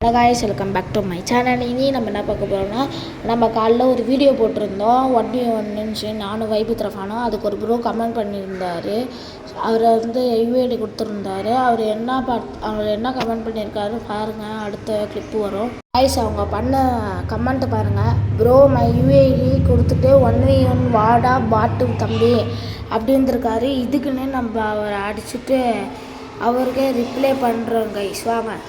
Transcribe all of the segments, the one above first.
Hello guys, welcome back to my channel. இனி நம்ம என்ன பார்க்க போகிறோம்னா, நம்ம காலைல ஒரு வீடியோ போட்டிருந்தோம் 1v1 நானும் வைபுத் ரஃபானும். அதுக்கு ஒரு ப்ரோ கமெண்ட் பண்ணியிருந்தார். அவர் யூஏடி கொடுத்துருந்தாரு. அவர் என்ன கமெண்ட் பண்ணியிருக்காரு பாருங்கள், அடுத்த கிளிப்பு வரும். காய்ஸ், அவங்க பண்ண கமெண்ட் பாருங்கள். ப்ரோ மை யூஏடி கொடுத்துட்டு 1v1 வாடா பாட்டு தம்பி அப்படின்ட்டுருக்காரு. இதுக்குன்னு நம்ம அவரை அடிச்சுட்டு அவருக்கே ரிப்ளை பண்ணுறோம். கைஸ் வாங்க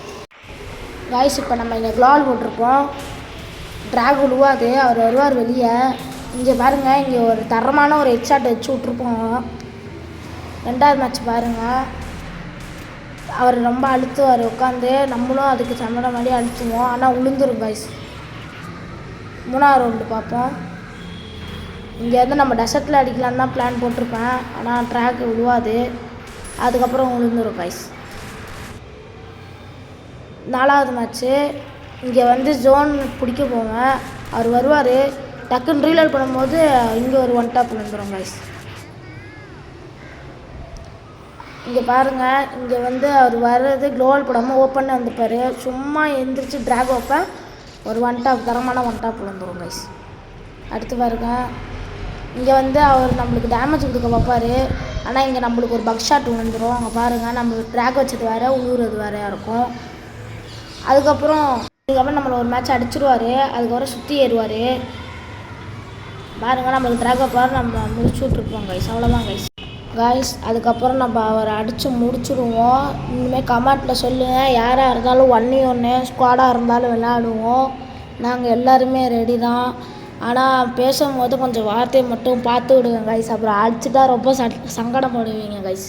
காய்ஸ், இப்போ நம்ம இங்கே க்ளால் போட்டிருப்போம். ட்ராக் விழுவாது, அவர் வருவார் வெளியே. இங்கே பாருங்கள், இங்கே ஒரு தரமான ஒரு ஹெட்ஷாட் வச்சு விட்ருப்போம். ரெண்டாவது மேட்ச் பாருங்கள், அவர் ரொம்ப அழுத்துவார் உட்காந்து. நம்மளும் அதுக்கு சம்மட மாதிரி அழுத்துவோம், ஆனால் உளுந்துரும் காய்ஸ். மூணாவது ரவுண்டு பார்ப்போம். இங்கே நம்ம டெசர்ட்டில் அடிக்கலான்னு தான் பிளான் போட்டிருப்பேன், ஆனால் ட்ராக் விழுவாது. அதுக்கப்புறம் உளுந்துரும் காய்ஸ். நாலாவது மேட்ச்சு இங்கே ஜோன் பிடிக்க போவேன். அவர் வருவார், டக்குன்னு ரீலோட் பண்ணும்போது இங்கே ஒரு ஒன் டாப் வந்துடும் காய்ஸ். இங்கே பாருங்கள், இங்கே அவர் வர்றது க்ளோவல் போடாமல் ஓப்பன் வந்துப்பார். சும்மா எந்திரிச்சு ட்ராக் வைப்பேன், ஒரு ஒன் டாப் தரமான ஒன் டாப் வந்துடும் காய்ஸ். அடுத்து பாருங்கள், இங்கே அவர் நம்மளுக்கு டேமேஜ் கொடுக்க பார்ப்பார், ஆனால் இங்கே நம்மளுக்கு ஒரு பக் ஷாட் வந்துடும். அங்கே பாருங்கள், நம்ம ட்ராக் வச்சது வேறு, உழுவுறது வேறையாக இருக்கும். அதுக்கப்புறம் நம்மளை ஒரு மேட்ச் அடிச்சிருவார். அதுக்கப்புறம் சுற்றி ஏறுவார். பாருங்கள், நம்மளுக்கு ட்ராக் வைப்பார், நம்ம முடிச்சு விட்ருப்போம் கைஸ். அவ்வளோதான் கைஸ். அதுக்கப்புறம் நம்ம அவரை அடித்து முடிச்சுடுவோம். இனிமேல் கமெண்ட்டில் சொல்லுங்கள், யாராக இருந்தாலும் 1v1 ஸ்குவாடாக இருந்தாலும் விளையாடுவோம். நாங்கள் எல்லாருமே ரெடி தான். ஆனால் பேசும்போது கொஞ்சம் வார்த்தையை மட்டும் பார்த்து விடுங்க கைஸ். அப்புறம் அடிச்சுட்டா ரொம்ப சங்கடப்படுவீங்க கைஸ்.